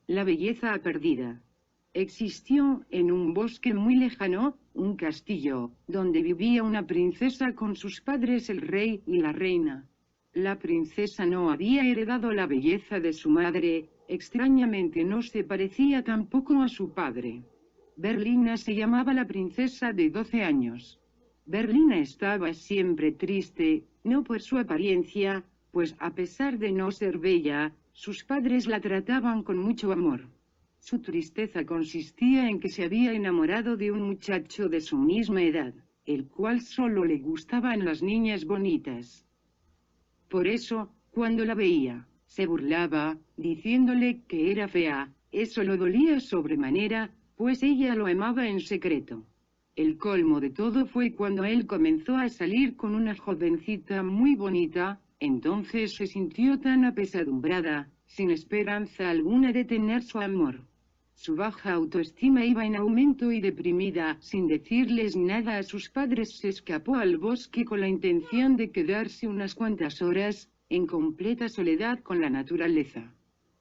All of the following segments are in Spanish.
La belleza perdida. Existió, en un bosque muy lejano, un castillo, donde vivía una princesa con sus padres el rey y la reina. La princesa no había heredado la belleza de su madre, extrañamente no se parecía tampoco a su padre. Berlina se llamaba la princesa de 12 años. Berlina estaba siempre triste, no por su apariencia, pues a pesar de no ser bella, sus padres la trataban con mucho amor. Su tristeza consistía en que se había enamorado de un muchacho de su misma edad, el cual solo le gustaban las niñas bonitas. Por eso, cuando la veía, se burlaba, diciéndole que era fea. Eso lo dolía sobremanera, pues ella lo amaba en secreto. El colmo de todo fue cuando él comenzó a salir con una jovencita muy bonita, entonces se sintió tan apesadumbrada, sin esperanza alguna de tener su amor. Su baja autoestima iba en aumento y deprimida, sin decirles nada a sus padres, se escapó al bosque con la intención de quedarse unas cuantas horas, en completa soledad con la naturaleza.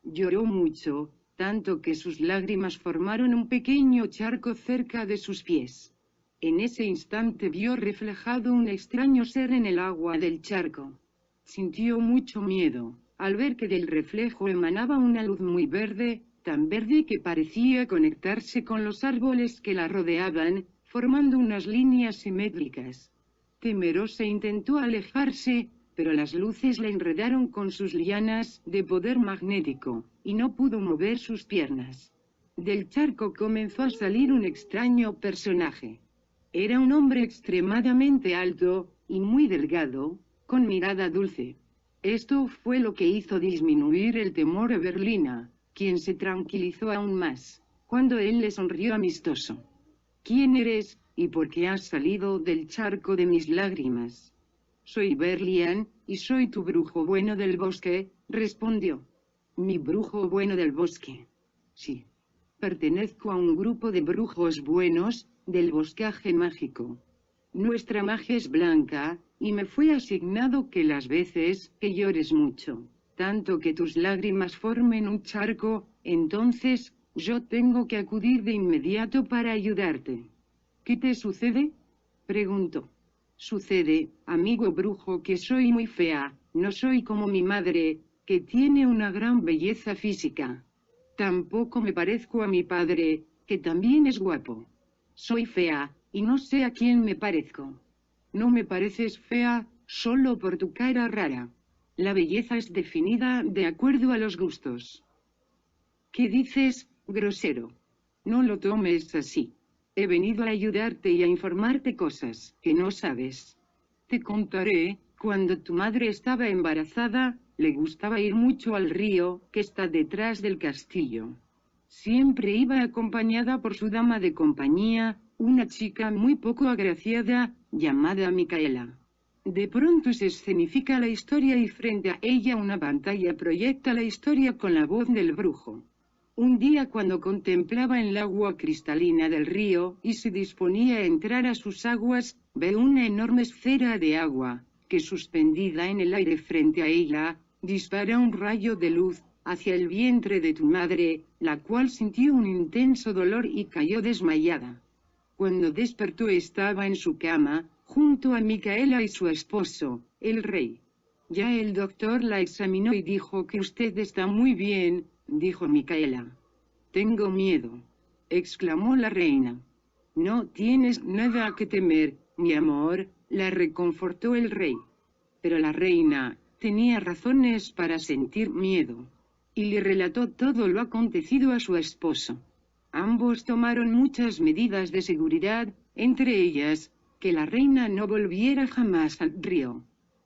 Lloró mucho, tanto que sus lágrimas formaron un pequeño charco cerca de sus pies. En ese instante vio reflejado un extraño ser en el agua del charco. Sintió mucho miedo, al ver que del reflejo emanaba una luz muy verde, tan verde que parecía conectarse con los árboles que la rodeaban, formando unas líneas simétricas. Temerosa intentó alejarse, pero las luces la enredaron con sus lianas de poder magnético, y no pudo mover sus piernas. Del charco comenzó a salir un extraño personaje. Era un hombre extremadamente alto, y muy delgado, con mirada dulce. Esto fue lo que hizo disminuir el temor a Berlina, quien se tranquilizó aún más, cuando él le sonrió amistoso. ¿Quién eres, y por qué has salido del charco de mis lágrimas? Soy Berlian, y soy tu brujo bueno del bosque, respondió. ¿Mi brujo bueno del bosque? Sí. Pertenezco a un grupo de brujos buenos, del boscaje mágico. Nuestra magia es blanca, y me fue asignado que las veces que llores mucho, tanto que tus lágrimas formen un charco, entonces, yo tengo que acudir de inmediato para ayudarte. ¿Qué te sucede? Preguntó. Sucede, amigo brujo, que soy muy fea, no soy como mi madre, que tiene una gran belleza física. Tampoco me parezco a mi padre, que también es guapo. Soy fea, y no sé a quién me parezco. No me pareces fea, solo por tu cara rara. La belleza es definida de acuerdo a los gustos. ¿Qué dices, grosero? No lo tomes así. He venido a ayudarte y a informarte cosas que no sabes. Te contaré, cuando tu madre estaba embarazada, le gustaba ir mucho al río, que está detrás del castillo. Siempre iba acompañada por su dama de compañía, una chica muy poco agraciada, llamada Micaela. De pronto se escenifica la historia y frente a ella una pantalla proyecta la historia con la voz del brujo. Un día cuando contemplaba el agua cristalina del río y se disponía a entrar a sus aguas, ve una enorme esfera de agua, que suspendida en el aire frente a ella, dispara un rayo de luz hacia el vientre de tu madre, la cual sintió un intenso dolor y cayó desmayada. Cuando despertó estaba en su cama, junto a Micaela y su esposo, el rey. Ya el doctor la examinó y dijo que usted está muy bien, dijo Micaela. Tengo miedo, exclamó la reina. No tienes nada que temer, mi amor, la reconfortó el rey. Pero la reina tenía razones para sentir miedo, y le relató todo lo acontecido a su esposo. Ambos tomaron muchas medidas de seguridad, entre ellas, que la reina no volviera jamás al río.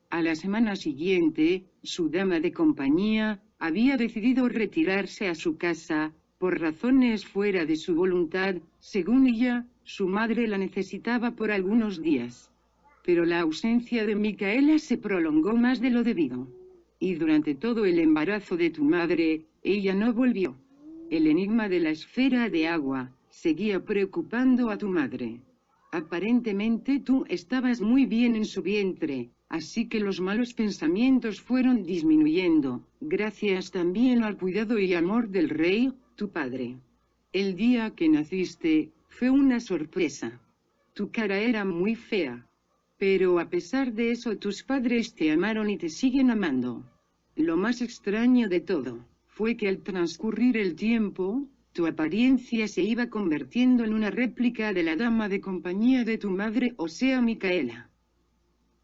A la semana siguiente, su dama de compañía había decidido retirarse a su casa, por razones fuera de su voluntad. Según ella, su madre la necesitaba por algunos días. Pero la ausencia de Micaela se prolongó más de lo debido. Y durante todo el embarazo de tu madre, ella no volvió. El enigma de la esfera de agua seguía preocupando a tu madre. Aparentemente tú estabas muy bien en su vientre, así que los malos pensamientos fueron disminuyendo, gracias también al cuidado y amor del rey, tu padre. El día que naciste, fue una sorpresa. Tu cara era muy fea. Pero a pesar de eso tus padres te amaron y te siguen amando. Lo más extraño de todo, fue que al transcurrir el tiempo, tu apariencia se iba convirtiendo en una réplica de la dama de compañía de tu madre, o sea Micaela.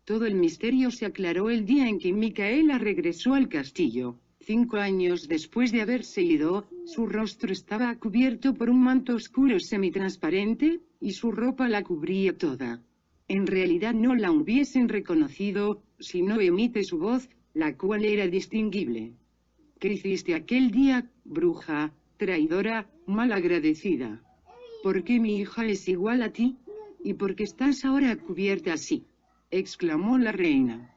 Todo el misterio se aclaró el día en que Micaela regresó al castillo. 5 años después de haberse ido, su rostro estaba cubierto por un manto oscuro semitransparente, y su ropa la cubría toda. En realidad no la hubiesen reconocido, si no emite su voz, la cual era distinguible. ¿Qué hiciste aquel día, bruja, traidora, malagradecida? ¿Por qué mi hija es igual a ti? ¿Y por qué estás ahora cubierta así?, exclamó la reina.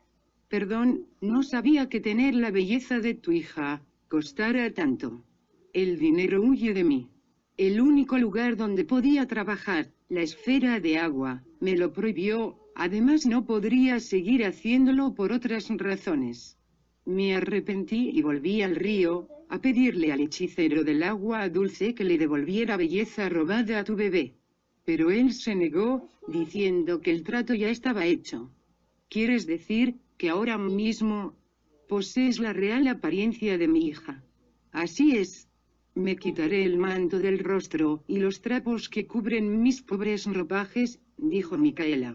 Perdón, no sabía que tener la belleza de tu hija costara tanto. El dinero huye de mí. El único lugar donde podía trabajar, la esfera de agua, me lo prohibió, además no podría seguir haciéndolo por otras razones. Me arrepentí y volví al río, a pedirle al hechicero del agua dulce que le devolviera belleza robada a tu bebé. Pero él se negó, diciendo que el trato ya estaba hecho. ¿Quieres decir que ahora mismo posees la real apariencia de mi hija? Así es. Me quitaré el manto del rostro y los trapos que cubren mis pobres ropajes, dijo Micaela.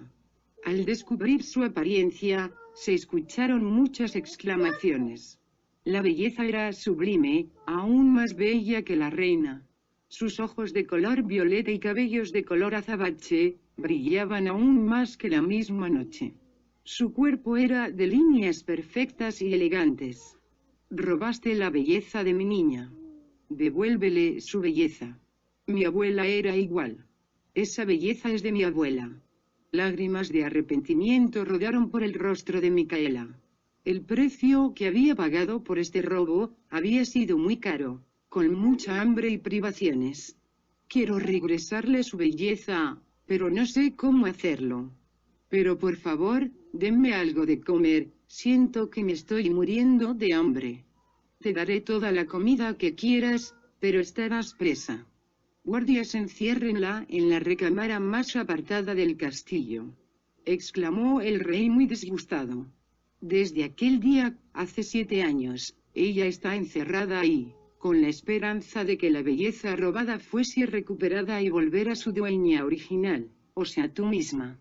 Al descubrir su apariencia, se escucharon muchas exclamaciones. La belleza era sublime, aún más bella que la reina. Sus ojos de color violeta y cabellos de color azabache, brillaban aún más que la misma noche. Su cuerpo era de líneas perfectas y elegantes. Robaste la belleza de mi niña. Devuélvele su belleza. Mi abuela era igual. Esa belleza es de mi abuela. Lágrimas de arrepentimiento rodaron por el rostro de Micaela. El precio que había pagado por este robo había sido muy caro, con mucha hambre y privaciones. Quiero regresarle su belleza, pero no sé cómo hacerlo. Pero por favor, denme algo de comer, siento que me estoy muriendo de hambre. Te daré toda la comida que quieras, pero estarás presa. Guardias, enciérrenla en la recámara más apartada del castillo, exclamó el rey muy disgustado. Desde aquel día, hace 7 años, ella está encerrada ahí, con la esperanza de que la belleza robada fuese recuperada y volver a su dueña original, o sea tú misma.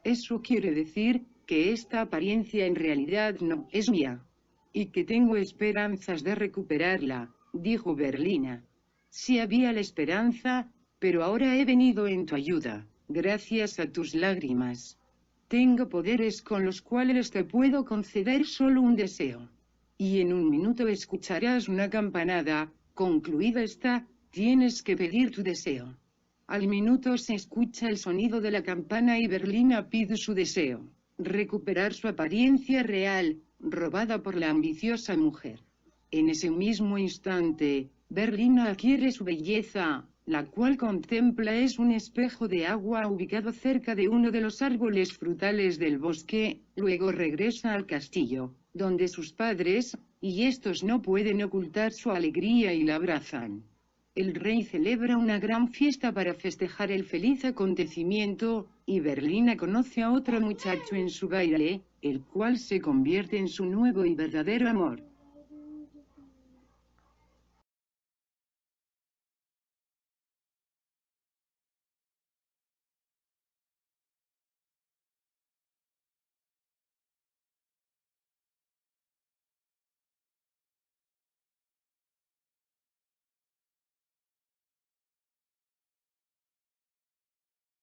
Eso quiere decir que esta apariencia en realidad no es mía. Y que tengo esperanzas de recuperarla, dijo Berlina. Sí había la esperanza, pero ahora he venido en tu ayuda, gracias a tus lágrimas. Tengo poderes con los cuales te puedo conceder solo un deseo. Y en un minuto escucharás una campanada, concluida está, tienes que pedir tu deseo. Al minuto se escucha el sonido de la campana y Berlina pide su deseo, recuperar su apariencia real, robada por la ambiciosa mujer. En ese mismo instante, Berlina adquiere su belleza, la cual contempla es un espejo de agua ubicado cerca de uno de los árboles frutales del bosque, luego regresa al castillo, donde sus padres, y estos no pueden ocultar su alegría y la abrazan. El rey celebra una gran fiesta para festejar el feliz acontecimiento, y Berlina conoce a otro muchacho en su baile, el cual se convierte en su nuevo y verdadero amor.